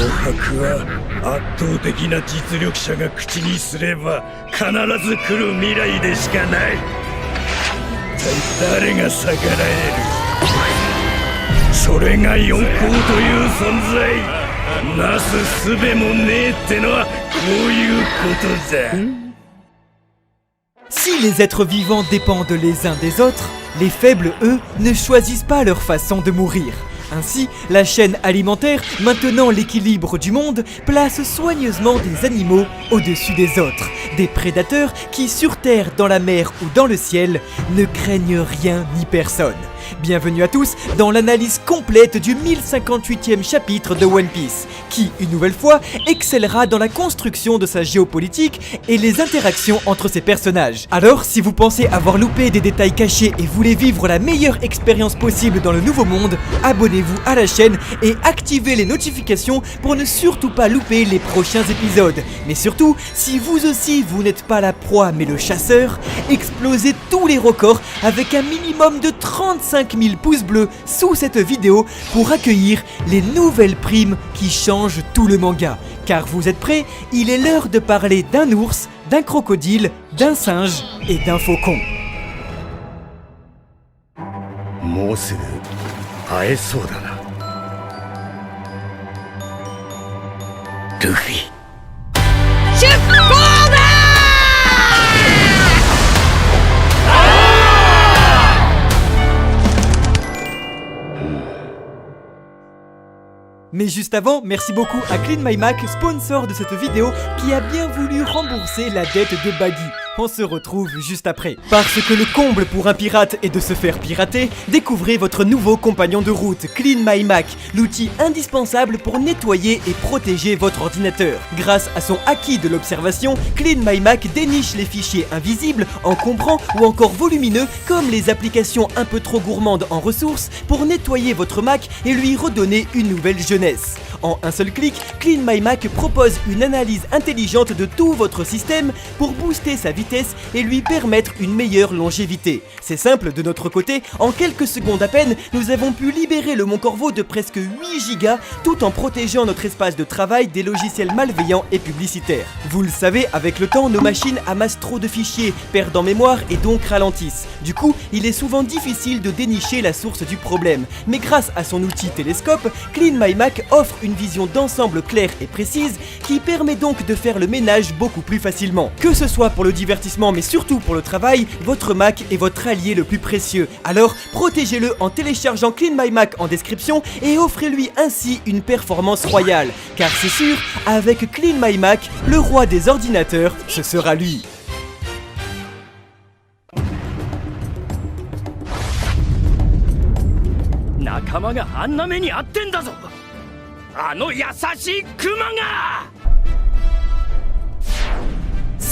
白は圧倒的な実力者が口にすれば必ず来る未来でしかない。一体誰が逆らえる。それが四皇という存在。なす術もねえってのはこういうことだ。Si les êtres vivants dépendent les uns des autres, les faibles, eux, ne choisissent pas leur façon de mourir. Ainsi, la chaîne alimentaire, maintenant l'équilibre du monde, place soigneusement des animaux au-dessus des autres. Des prédateurs qui, sur Terre, dans la mer ou dans le ciel, ne craignent rien ni personne. Bienvenue à tous dans l'analyse complète du 1058e chapitre de One Piece, qui, une nouvelle fois, excellera dans la construction de sa géopolitique et les interactions entre ses personnages. Alors, si vous pensez avoir loupé des détails cachés et voulez vivre la meilleure expérience possible dans le nouveau monde, abonnez-vous à la chaîne et activez les notifications pour ne surtout pas louper les prochains épisodes. Mais surtout, si vous aussi vous n'êtes pas la proie mais le chasseur, explosez tous les records avec un minimum de 35 000 pouces bleus sous cette vidéo pour accueillir les nouvelles primes qui changent tout le manga. Car vous êtes prêts? Il est l'heure de parler d'un ours, d'un crocodile, d'un singe et d'un faucon. もうすぐ会えそうだな。ルフィ。出航だMais juste avant, merci beaucoup à Clean My Mac, sponsor de cette vidéo, qui a bien voulu rembourser la dette de Baggy. On se retrouve juste après. Parce que le comble pour un pirate est de se faire pirater, découvrez votre nouveau compagnon de route, Clean My Mac, l'outil indispensable pour nettoyer et protéger votre ordinateur. Grâce à son acquis de l'observation, Clean My Mac déniche les fichiers invisibles, encombrants ou encore volumineux, comme les applications un peu trop gourmandes en ressources, pour nettoyer votre Mac et lui redonner une nouvelle jeunesse. En un seul clic, Clean My Mac propose une analyse intelligente de tout votre système pour booster sa vitesse et lui permettre une meilleure longévité. C'est simple de notre côté, en quelques secondes à peine, nous avons pu libérer le Mont Corvo de presque 8 Go tout en protégeant notre espace de travail des logiciels malveillants et publicitaires. Vous le savez, avec le temps, nos machines amassent trop de fichiers, perdent en mémoire et donc ralentissent. Du coup, il est souvent difficile de dénicher la source du problème. Mais grâce à son outil télescope, Clean My Mac offre une vision d'ensemble claire et précise qui permet donc de faire le ménage beaucoup plus facilement. Que ce soit pour le divertissement mais surtout pour le travail, votre Mac est votre allié le plus précieux. Alors protégez-le en téléchargeant Clean My Mac en description et offrez-lui ainsi une performance royale. Car c'est sûr, avec Clean My Mac, le roi des ordinateurs, ce sera lui. 仲間があんな目に遭ってんだぞ。あの優しいクマが。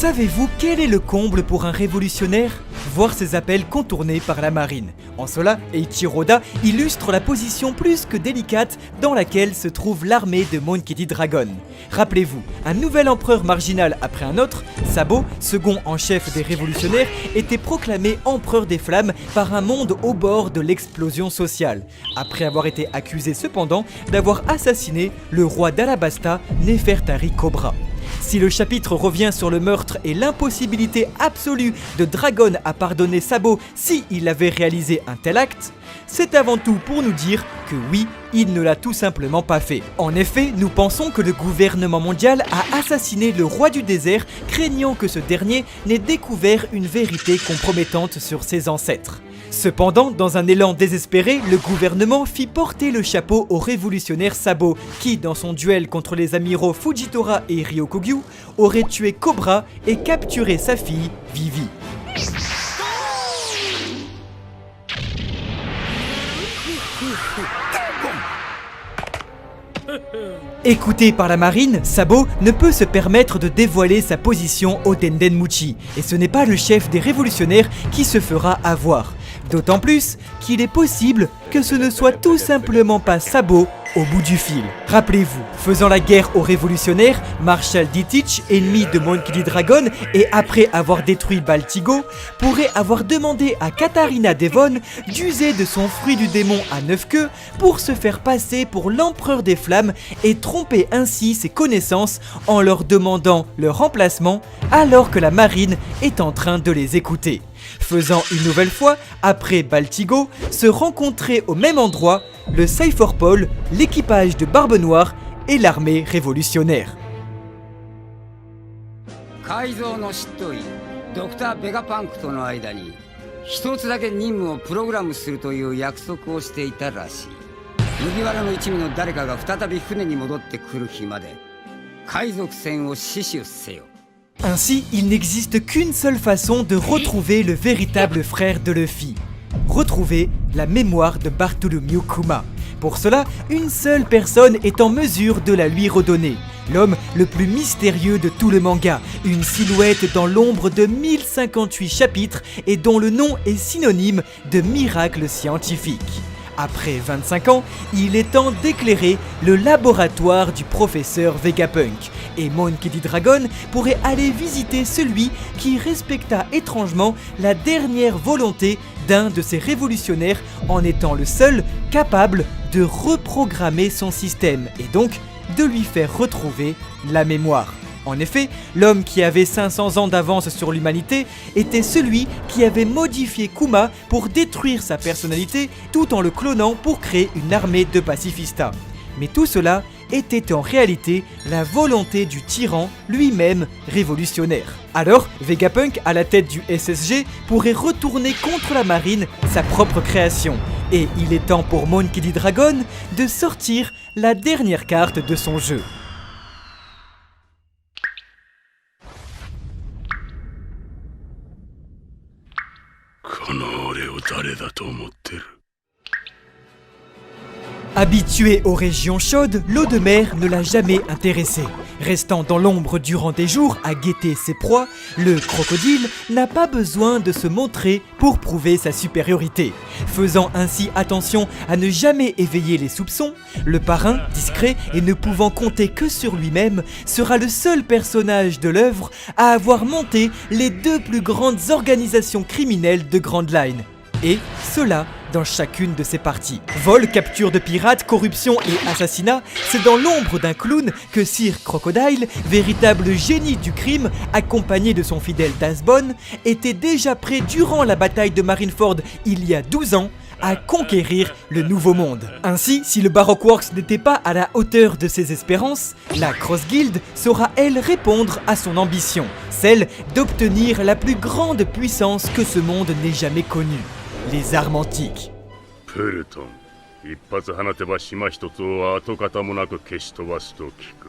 Savez-vous quel est le comble pour un révolutionnaire? Voir ses appels contournés par la marine. En cela, Eiichiro Oda illustre la position plus que délicate dans laquelle se trouve l'armée de Monkey Dragon. Rappelez-vous, un nouvel empereur marginal après un autre, Sabo, second en chef des révolutionnaires, était proclamé empereur des flammes par un monde au bord de l'explosion sociale, après avoir été accusé cependant d'avoir assassiné le roi d'Alabasta, Nefertari Cobra. Si le chapitre revient sur le meurtre et l'impossibilité absolue de Dragon à pardonner Sabo si il avait réalisé un tel acte, c'est avant tout pour nous dire que oui, il ne l'a tout simplement pas fait. En effet, nous pensons que le gouvernement mondial a assassiné le roi du désert, craignant que ce dernier n'ait découvert une vérité compromettante sur ses ancêtres. Cependant, dans un élan désespéré, le gouvernement fit porter le chapeau au révolutionnaire Sabo, qui, dans son duel contre les amiraux Fujitora et Ryokugyu, aurait tué Cobra et capturé sa fille, Vivi. Écouté par la marine, Sabo ne peut se permettre de dévoiler sa position au Dendenmuchi, et ce n'est pas le chef des révolutionnaires qui se fera avoir. D'autant plus qu'il est possible que ce ne soit tout simplement pas Sabo, au bout du fil. Rappelez-vous, faisant la guerre aux révolutionnaires, Marshal Dietrich, ennemi de Monkey D. Dragon et après avoir détruit Baltigo, pourrait avoir demandé à Katharina Devon d'user de son fruit du démon à 9 queues pour se faire passer pour l'empereur des flammes et tromper ainsi ses connaissances en leur demandant leur remplacement alors que la marine est en train de les écouter. Faisant une nouvelle fois, après Baltigo, se rencontrer au même endroit le Cypherpole, l'équipage de Barbe Noire et l'armée révolutionnaire. 改造の執刀医ドクター・ベガパンクとの間に一つだけ任務をプログラムするという約束をしていたらしい。麦わらの一味の誰かが再び船に戻ってくる日まで海賊船を死守せよ。 Ainsi, il n'existe qu'une seule façon de retrouver le véritable frère de Luffy. Retrouver la mémoire de Bartholomew Kuma. Pour cela, une seule personne est en mesure de la lui redonner. L'homme le plus mystérieux de tout le manga, une silhouette dans l'ombre de 1058 chapitres et dont le nom est synonyme de miracle scientifique. Après 25 ans, il est temps d'éclairer le laboratoire du professeur Vegapunk. Et Monkey D. Dragon pourrait aller visiter celui qui respecta étrangement la dernière volonté d'un de ces révolutionnaires en étant le seul capable de reprogrammer son système et donc de lui faire retrouver la mémoire. En effet, l'homme qui avait 500 ans d'avance sur l'humanité était celui qui avait modifié Kuma pour détruire sa personnalité tout en le clonant pour créer une armée de pacifistas. Mais tout cela était en réalité la volonté du tyran lui-même révolutionnaire. Alors, Vegapunk, à la tête du SSG, pourrait retourner contre la marine sa propre création. Et il est temps pour Monkey D. Dragon de sortir la dernière carte de son jeu. この俺を誰だと思ってる。 Habitué aux régions chaudes, l'eau de mer ne l'a jamais intéressé. Restant dans l'ombre durant des jours à guetter ses proies, le crocodile n'a pas besoin de se montrer pour prouver sa supériorité. Faisant ainsi attention à ne jamais éveiller les soupçons, le parrain, discret et ne pouvant compter que sur lui-même, sera le seul personnage de l'œuvre à avoir monté les deux plus grandes organisations criminelles de Grand Line. Et cela dans chacune de ses parties. Vol, capture de pirates, corruption et assassinat, c'est dans l'ombre d'un clown que Sir Crocodile, véritable génie du crime, accompagné de son fidèle Dasbone, était déjà prêt durant la bataille de Marineford il y a 12 ans à conquérir le Nouveau Monde. Ainsi, si le Baroque Works n'était pas à la hauteur de ses espérances, la Cross Guild saura elle répondre à son ambition, celle d'obtenir la plus grande puissance que ce monde n'ait jamais connue. Les armes antiques. プルトン、一発放てば島一つを跡形もなく消し飛ばすと聞く。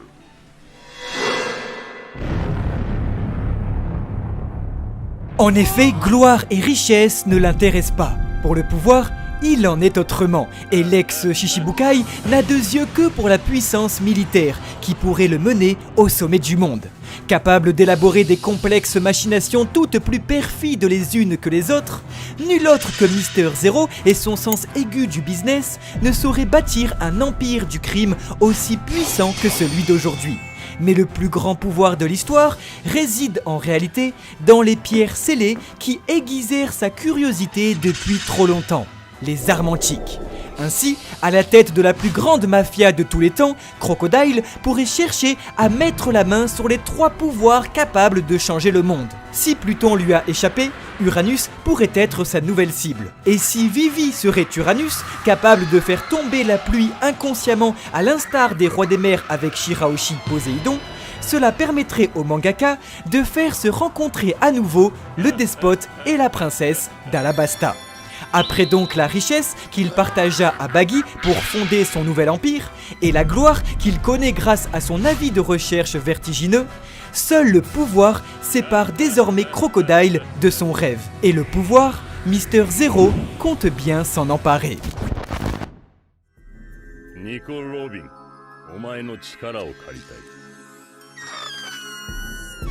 En effet, gloire et richesse ne l'intéressent pas. Pour le pouvoir, il en est autrement, et l'ex-Shichibukai n'a deux yeux que pour la puissance militaire qui pourrait le mener au sommet du monde. Capable d'élaborer des complexes machinations toutes plus perfides les unes que les autres, nul autre que Mister Zero et son sens aigu du business ne saurait bâtir un empire du crime aussi puissant que celui d'aujourd'hui. Mais le plus grand pouvoir de l'histoire réside en réalité dans les pierres scellées qui aiguisèrent sa curiosité depuis trop longtemps, les armes antiques. Ainsi, à la tête de la plus grande mafia de tous les temps, Crocodile pourrait chercher à mettre la main sur les trois pouvoirs capables de changer le monde. Si Pluton lui a échappé, Uranus pourrait être sa nouvelle cible. Et si Vivi serait Uranus, capable de faire tomber la pluie inconsciemment à l'instar des rois des mers avec Shirahoshi Poséidon, cela permettrait au mangaka de faire se rencontrer à nouveau le despote et la princesse d'Alabasta. Après donc la richesse qu'il partagea à Baggy pour fonder son nouvel empire, et la gloire qu'il connaît grâce à son avis de recherche vertigineux, seul le pouvoir sépare désormais Crocodile de son rêve. Et le pouvoir, Mister Zero compte bien s'en emparer. Nico Robin, お前の力を借りたい。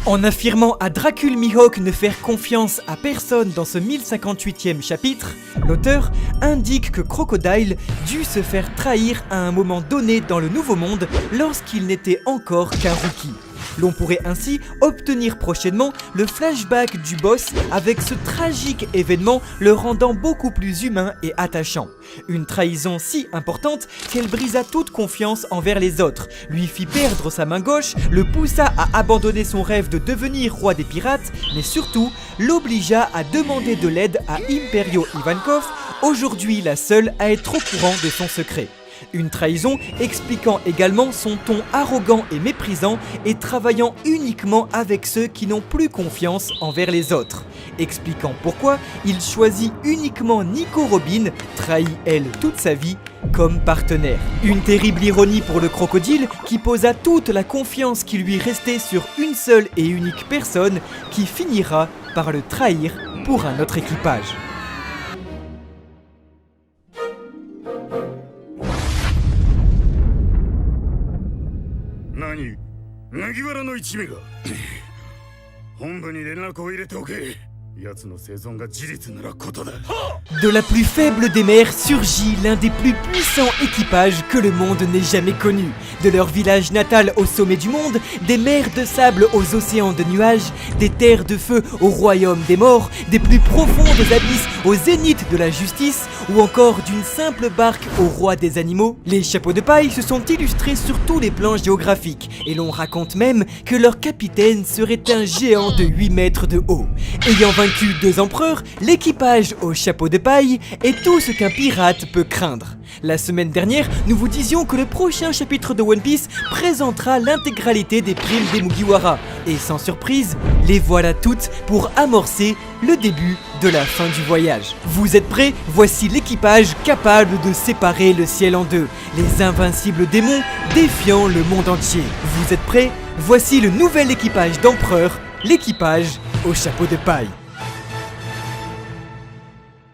En affirmant à Dracul Mihawk ne faire confiance à personne dans ce 1058e chapitre, l'auteur indique que Crocodile dut se faire trahir à un moment donné dans le Nouveau Monde lorsqu'il n'était encore qu'un rookie. L'on pourrait ainsi obtenir prochainement le flashback du boss avec ce tragique événement le rendant beaucoup plus humain et attachant. Une trahison si importante qu'elle brisa toute confiance envers les autres, lui fit perdre sa main gauche, le poussa à abandonner son rêve de devenir roi des pirates, mais surtout l'obligea à demander de l'aide à Imperio Ivankov, aujourd'hui la seule à être au courant de son secret. Une trahison expliquant également son ton arrogant et méprisant et travaillant uniquement avec ceux qui n'ont plus confiance envers les autres. Expliquant pourquoi il choisit uniquement Nico Robin, trahi elle toute sa vie, comme partenaire. Une terrible ironie pour le crocodile qui posa toute la confiance qui lui restait sur une seule et unique personne qui finira par le trahir pour un autre équipage. Nani? 麦わらの一味が本部に連絡を入れておけ。奴の生存が事実ならことだ。 De la plus faible des mers surgit l'un des plus puissants équipages que le monde n'ait jamais connu. De leur village natal au sommet du monde, des mers de sable aux océans de nuages, des terres de feu au royaume des morts, des plus profondes abysses au zénith de la justice, ou encore d'une simple barque au roi des animaux, les chapeaux de paille se sont illustrés sur tous les plans géographiques, et l'on raconte même que leur capitaine serait un géant de 8 mètres de haut. Ayant vaincu 2 empereurs, l'équipage au chapeau de paille est tout ce qu'un pirate peut craindre. La semaine dernière, nous vous disions que le prochain chapitre de One Piece présentera l'intégralité des primes des Mugiwara. Et sans surprise, les voilà toutes pour amorcer le début de la fin du voyage. Vous êtes prêts? Voici l'équipage capable de séparer le ciel en deux. Les invincibles démons défiant le monde entier. Vous êtes prêts? Voici le nouvel équipage d'empereur, l'équipage au chapeau de paille.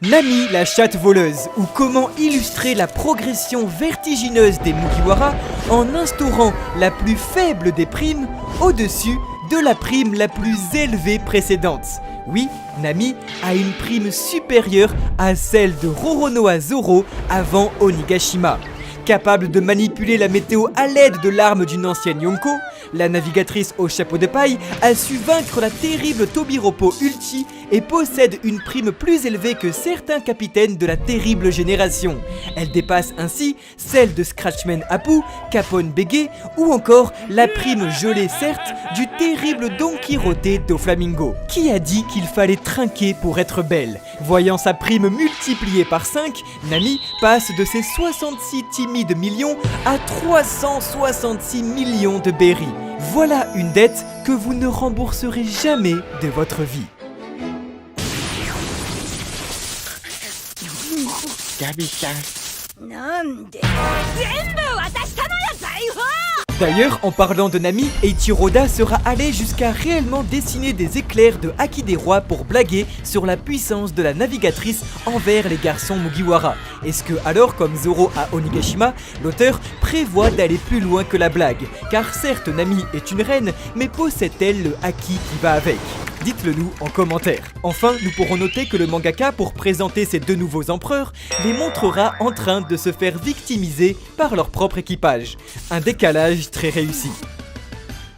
Nami la chatte voleuse, ou comment illustrer la progression vertigineuse des Mugiwara en instaurant la plus faible des primes au-dessus de la prime la plus élevée précédente. Oui, Nami a une prime supérieure à celle de Roronoa Zoro avant Onigashima. Capable de manipuler la météo à l'aide de l'arme d'une ancienne Yonko, la navigatrice au chapeau de paille a su vaincre la terrible Tobiropo Ulti et possède une prime plus élevée que certains capitaines de la terrible génération. Elle dépasse ainsi celle de Scratchman Apu, Capone Bege ou encore la prime gelée certes du terrible Don Quirote do Flamingo. Qui a dit qu'il fallait trinquer pour être belle? Voyant sa prime multipliée par 5, Nami passe de ses 66 timides millions à 366 millions de berries. Voilà une dette que vous ne rembourserez jamais de votre vie. D'ailleurs, en parlant de Nami, Eiichiro Oda sera allé jusqu'à réellement dessiner des éclairs de Haki des Rois pour blaguer sur la puissance de la navigatrice envers les garçons Mugiwara. Est-ce que alors, comme Zoro à Onigashima, l'auteur prévoit d'aller plus loin que la blague? Car certes, Nami est une reine, mais possède-t-elle le Haki qui va avec? Dites-le nous en commentaire. Enfin, nous pourrons noter que le mangaka, pour présenter ces 2 nouveaux empereurs, les montrera en train de se faire victimiser par leur propre équipage. Un décalage très réussi.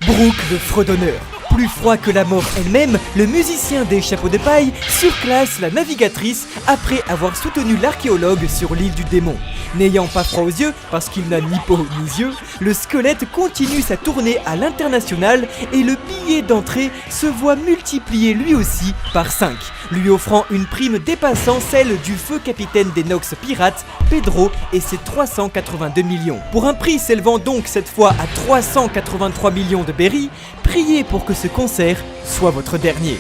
Brook le fredonneur. Plus froid que la mort elle-même, le musicien des chapeaux de paille surclasse la navigatrice après avoir soutenu l'archéologue sur l'île du démon. N'ayant pas froid aux yeux, parce qu'il n'a ni peau ni yeux, le squelette continue sa tournée à l'international et le billet d'entrée se voit multiplié lui aussi par 5, lui offrant une prime dépassant celle du feu capitaine des Nox pirates, Pedro, et ses 382 millions. Pour un prix s'élevant donc cette fois à 383 millions de berries, priez pour que ce concert soit votre dernier.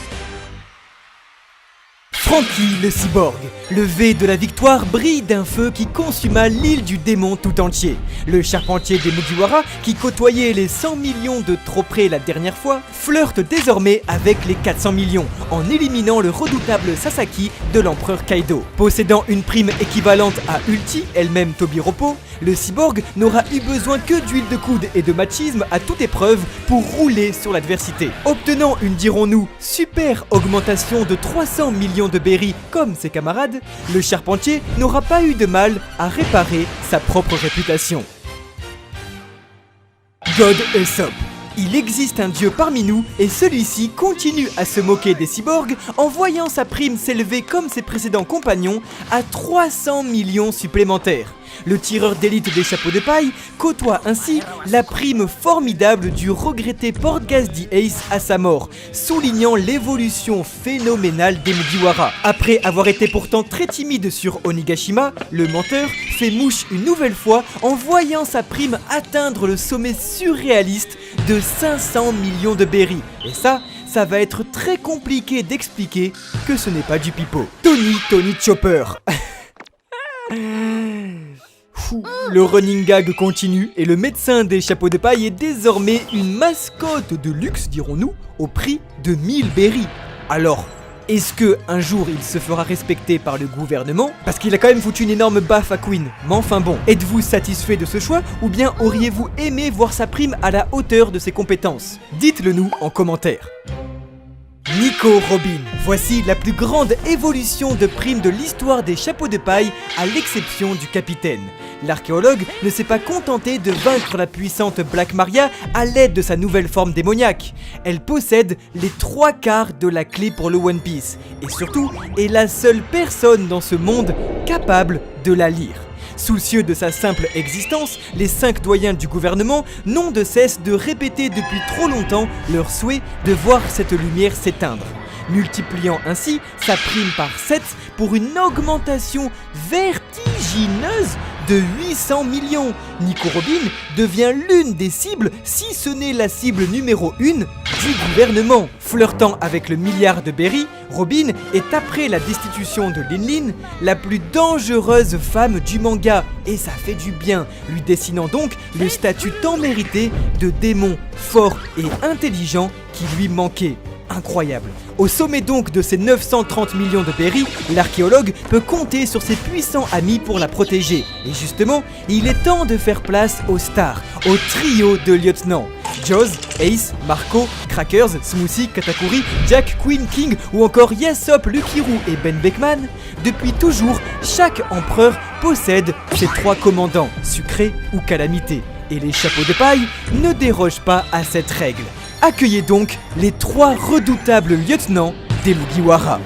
Franky le cyborg. Le V de la victoire brille d'un feu qui consuma l'île du démon tout entier. Le charpentier des Mugiwara, qui côtoyait les 100 millions de trop près la dernière fois, flirte désormais avec les 400 millions, en éliminant le redoutable Sasaki de l'empereur Kaido. Possédant une prime équivalente à Ulti, elle-même Tobiroppo, le cyborg n'aura eu besoin que d'huile de coude et de machisme à toute épreuve pour rouler sur l'adversité. Obtenant une, dirons-nous, super augmentation de 300 millions de berries comme ses camarades, le charpentier n'aura pas eu de mal à réparer sa propre réputation. God Usopp. Il existe un dieu parmi nous et celui-ci continue à se moquer des cyborgs en voyant sa prime s'élever comme ses précédents compagnons à 300 millions supplémentaires. Le tireur d'élite des chapeaux de paille côtoie ainsi la prime formidable du regretté Portgas the Ace à sa mort, soulignant l'évolution phénoménale des Mugiwara. Après avoir été pourtant très timide sur Onigashima, le menteur fait mouche une nouvelle fois en voyant sa prime atteindre le sommet surréaliste de 500 millions de berries. Et ça va être très compliqué d'expliquer que ce n'est pas du pipeau. Tony Chopper. Le running gag continue et le médecin des chapeaux de paille est désormais une mascotte de luxe, dirons-nous, au prix de 1000 berries. Alors, est-ce que un jour il se fera respecter par le gouvernement? Parce qu'il a quand même foutu une énorme baffe à Queen. Mais enfin bon, êtes-vous satisfait de ce choix ou bien auriez-vous aimé voir sa prime à la hauteur de ses compétences? Dites-le nous en commentaire. Nico Robin. Voici la plus grande évolution de prime de l'histoire des chapeaux de paille, à l'exception du capitaine. L'archéologue ne s'est pas contenté de vaincre la puissante Black Maria à l'aide de sa nouvelle forme démoniaque. Elle possède les 3/4 de la clé pour le One Piece, et surtout est la seule personne dans ce monde capable de la lire. Soucieux de sa simple existence, les 5 doyens du gouvernement n'ont de cesse de répéter depuis trop longtemps leur souhait de voir cette lumière s'éteindre, multipliant ainsi sa prime par 7 pour une augmentation vertigineuse de 800 millions. Nico Robin devient l'une des cibles, si ce n'est la cible numéro 1 du gouvernement. Flirtant avec le milliard de berries, Robin est, après la destitution de Lin Lin, la plus dangereuse femme du manga, et ça fait du bien, lui dessinant donc le statut tant mérité de démon fort et intelligent qui lui manquait. Incroyable. Au sommet donc de ses 930 millions de berries, l'archéologue peut compter sur ses puissants amis pour la protéger. Et justement, il est temps de faire place aux stars, au trio de lieutenants. Jaws, Ace, Marco, Crackers, Smoothie, Katakuri, Jack, Queen, King ou encore Yasopp, Lukiru et Ben Beckman. Depuis toujours, chaque empereur possède ses 3 commandants, sucré ou calamité. Et les chapeaux de paille ne dérogent pas à cette règle. Accueillez donc les 3 redoutables lieutenants des Mugiwara.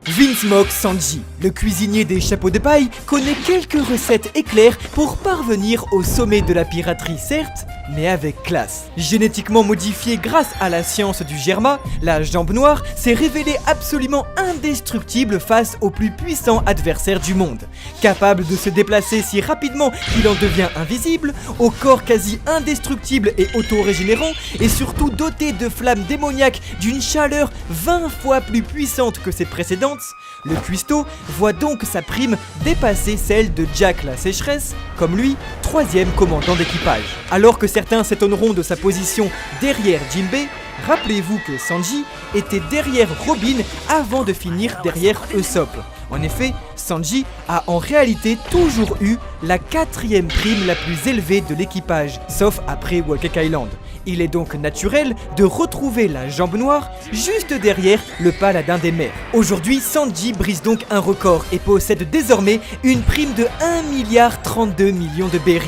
Vince Mock Sanji, le cuisinier des chapeaux de paille, connaît quelques recettes éclairs pour parvenir au sommet de la piraterie, certes, mais avec classe. Génétiquement modifié grâce à la science du Germa, la jambe noire s'est révélée absolument indestructible face aux plus puissants adversaires du monde. Capable de se déplacer si rapidement qu'il en devient invisible, au corps quasi indestructible et auto-régénérant, et surtout doté de flammes démoniaques d'une chaleur 20 fois plus puissante que ses précédentes, le cuistot voit donc sa prime dépasser celle de Jack la sécheresse, comme lui, 3e commandant d'équipage. Alors que certains s'étonneront de sa position derrière Jinbei, rappelez-vous que Sanji était derrière Robin avant de finir derrière Usopp. En effet, Sanji a en réalité toujours eu la 4e prime la plus élevée de l'équipage, sauf après Whole Island. Il est donc naturel de retrouver la jambe noire juste derrière le paladin des mers. Aujourd'hui, Sanji brise donc un record et possède désormais une prime de 1,32 milliard de berries.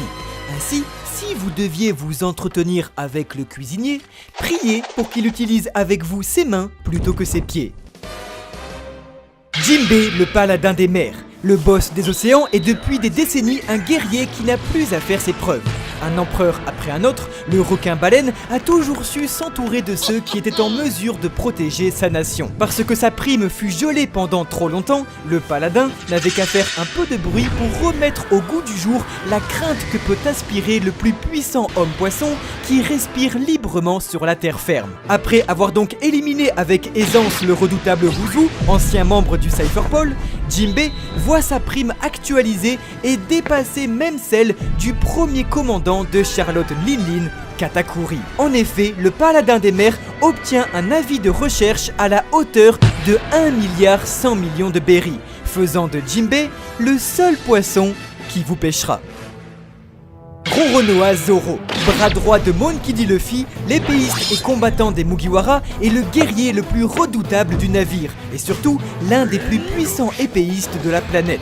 Ainsi, si vous deviez vous entretenir avec le cuisinier, priez pour qu'il utilise avec vous ses mains plutôt que ses pieds. Jinbei, le paladin des mers. Le boss des océans est depuis des décennies un guerrier qui n'a plus à faire ses preuves. Un empereur après un autre, le requin-baleine a toujours su s'entourer de ceux qui étaient en mesure de protéger sa nation. Parce que sa prime fut gelée pendant trop longtemps, le paladin n'avait qu'à faire un peu de bruit pour remettre au goût du jour la crainte que peut aspirer le plus puissant homme-poisson qui respire librement sur la terre ferme. Après avoir donc éliminé avec aisance le redoutable Ruzu, ancien membre du Cypherpol, Jinbei voit sa prime actualisée et dépasser même celle du premier commandant de Charlotte Linlin, Katakuri. En effet, le paladin des mers obtient un avis de recherche à la hauteur de 1,1 milliard de berries, faisant de Jinbei le seul poisson qui vous pêchera. Roronoa Zoro, bras droit de Monkey D. Luffy, l'épéiste et combattant des Mugiwara est le guerrier le plus redoutable du navire et surtout l'un des plus puissants épéistes de la planète.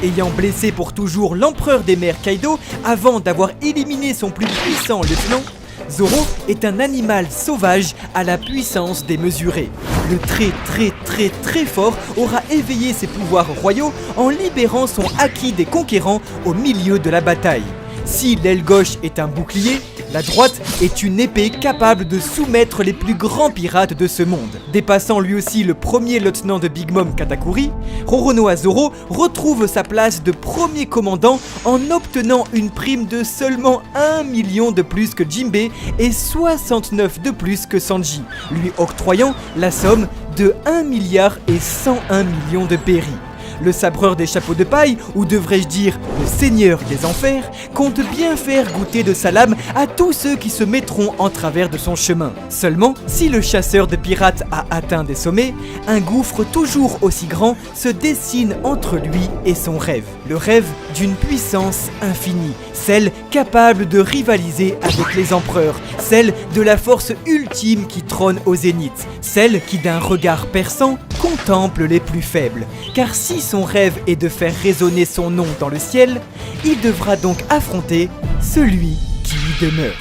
Ayant blessé pour toujours l'empereur des mers Kaido avant d'avoir éliminé son plus puissant lieutenant, Zoro est un animal sauvage à la puissance démesurée. Le très fort aura éveillé ses pouvoirs royaux en libérant son haki des conquérants au milieu de la bataille. Si l'aile gauche est un bouclier, la droite est une épée capable de soumettre les plus grands pirates de ce monde. Dépassant lui aussi le premier lieutenant de Big Mom Katakuri, Roronoa Zoro retrouve sa place de premier commandant en obtenant une prime de seulement 1 million de plus que Jinbei et 69 de plus que Sanji, lui octroyant la somme de 1,101 milliard de berries. Le sabreur des chapeaux de paille, ou devrais-je dire le seigneur des enfers, compte bien faire goûter de sa lame à tous ceux qui se mettront en travers de son chemin. Seulement, si le chasseur de pirates a atteint des sommets, un gouffre toujours aussi grand se dessine entre lui et son rêve. Le rêve d'une puissance infinie, celle capable de rivaliser avec les empereurs, celle de la force ultime qui trône au zénith, celle qui d'un regard perçant contemple les plus faibles. Car si son rêve est de faire résonner son nom dans le ciel, il devra donc affronter celui qui y demeure.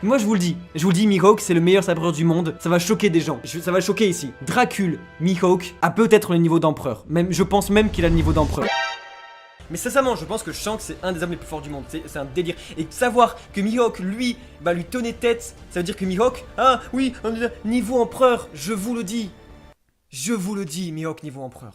Moi je vous le dis, Mihawk c'est le meilleur sabreur du monde, ça va choquer des gens, ça va choquer ici. Dracul, Mihawk a peut-être le niveau d'empereur, je pense même qu'il a le niveau d'empereur. Mais sincèrement, je pense que Shanks c'est un des hommes les plus forts du monde, c'est un délire. Et savoir que Mihawk lui tenait tête, ça veut dire que Mihawk, ah oui, niveau empereur, je vous le dis, Mihawk niveau empereur.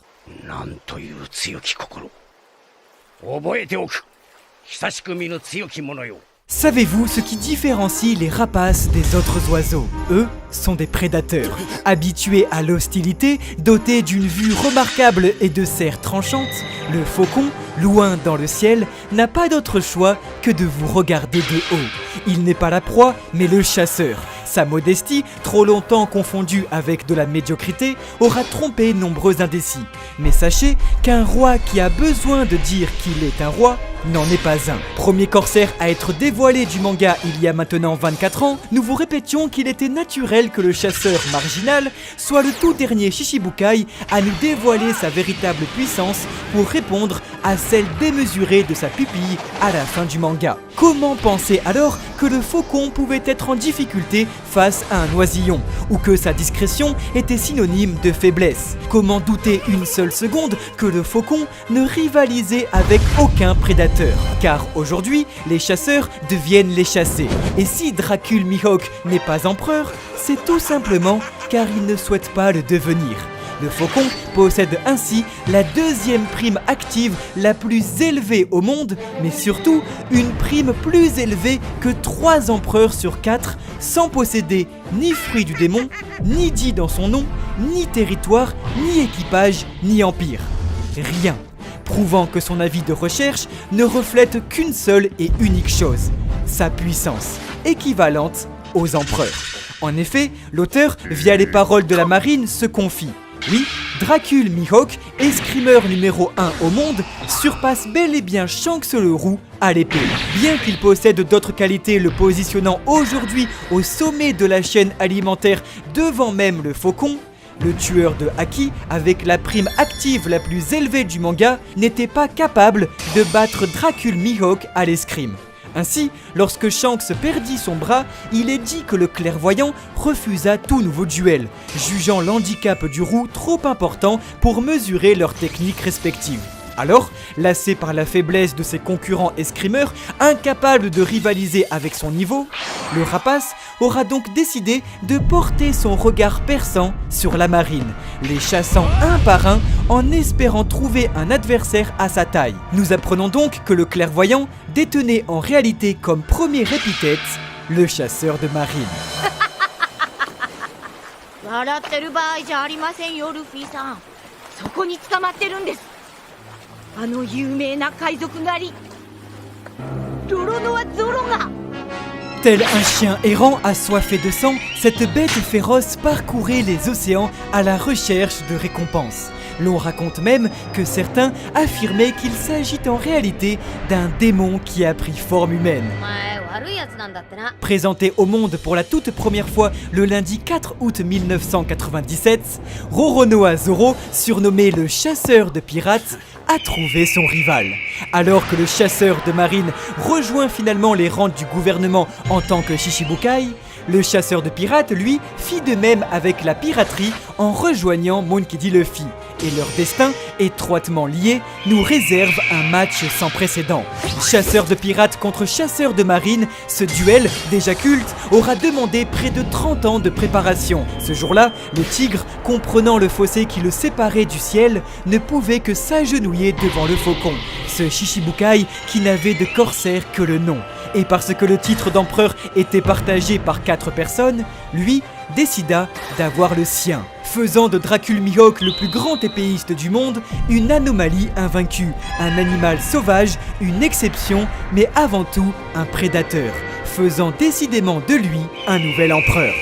Savez-vous ce qui différencie les rapaces des autres oiseaux? Eux sont des prédateurs. Habitués à l'hostilité, dotés d'une vue remarquable et de serres tranchantes, le faucon, loin dans le ciel, n'a pas d'autre choix que de vous regarder de haut. Il n'est pas la proie, mais le chasseur. Sa modestie, trop longtemps confondue avec de la médiocrité, aura trompé nombreux indécis. Mais sachez qu'un roi qui a besoin de dire qu'il est un roi n'en est pas un. Premier corsaire à être dévoilé du manga il y a maintenant 24 ans, nous vous répétions qu'il était naturel que le chasseur marginal soit le tout dernier Shichibukai à nous dévoiler sa véritable puissance pour répondre à celle démesurée de sa pupille à la fin du manga. Comment penser alors que le faucon pouvait être en difficulté face à un oisillon, ou que sa discrétion était synonyme de faiblesse? Comment douter une seule seconde que le faucon ne rivalisait avec aucun prédateur? Car aujourd'hui, les chasseurs deviennent les chassés. Et si Dracul Mihawk n'est pas empereur, c'est tout simplement car il ne souhaite pas le devenir. Le faucon possède ainsi la deuxième prime active la plus élevée au monde, mais surtout une prime plus élevée que 3 empereurs sur 4, sans posséder ni fruit du démon, ni dit dans son nom, ni territoire, ni équipage, ni empire. Rien. Prouvant que son avis de recherche ne reflète qu'une seule et unique chose, sa puissance, équivalente aux empereurs. En effet, l'auteur, via les paroles de la marine, se confie. Oui, Dracul Mihawk, escrimeur numéro 1 au monde, surpasse bel et bien Shanks le Roux à l'épée. Bien qu'il possède d'autres qualités le positionnant aujourd'hui au sommet de la chaîne alimentaire devant même le faucon, le tueur de Haki, avec la prime active la plus élevée du manga, n'était pas capable de battre Dracul Mihawk à l'escrime. Ainsi, lorsque Shanks perdit son bras, il est dit que le clairvoyant refusa tout nouveau duel, jugeant l'handicap du roux trop important pour mesurer leurs techniques respectives. Alors, lassé par la faiblesse de ses concurrents escrimeurs, incapable de rivaliser avec son niveau, le rapace aura donc décidé de porter son regard perçant sur la marine, les chassant un par un en espérant trouver un adversaire à sa taille. Nous apprenons donc que le clairvoyant détenait en réalité comme premier épithète le chasseur de marine. 笑ってる場合じゃありませんよルフィさん。そこに捕まってるんです。あの有名な海賊狩りロロノアゾロが。 Tel un chien errant assoiffé de sang, cette bête féroce parcourait les océans à la recherche de récompenses. L'on raconte même que certains affirmaient qu'il s'agit en réalité d'un démon qui a pris forme humaine. お前悪いやつなんだってな。 Présenté au monde pour la toute première fois le lundi 4 août 1997, Roronoa Zoro, surnommé le chasseur de pirates, a trouvé son rival. Alors que le chasseur de marine rejoint finalement les rangs du gouvernement en tant que Shishibukai, le chasseur de pirates, lui, fit de même avec la piraterie en rejoignant Monkey D. Luffy. Et leur destin, étroitement lié, nous réserve un match sans précédent. Chasseur de pirates contre chasseur de marine, ce duel, déjà culte, aura demandé près de 30 ans de préparation. Ce jour-là, le tigre, comprenant le fossé qui le séparait du ciel, ne pouvait que s'agenouiller devant le faucon, ce Shishibukai qui n'avait de corsaire que le nom. Et parce que le titre d'empereur était partagé par 4 personnes, lui décida d'avoir le sien, faisant de Dracul Mihawk le plus grand épéiste du monde une anomalie invaincue, un animal sauvage, une exception, mais avant tout un prédateur, faisant décidément de lui un nouvel empereur.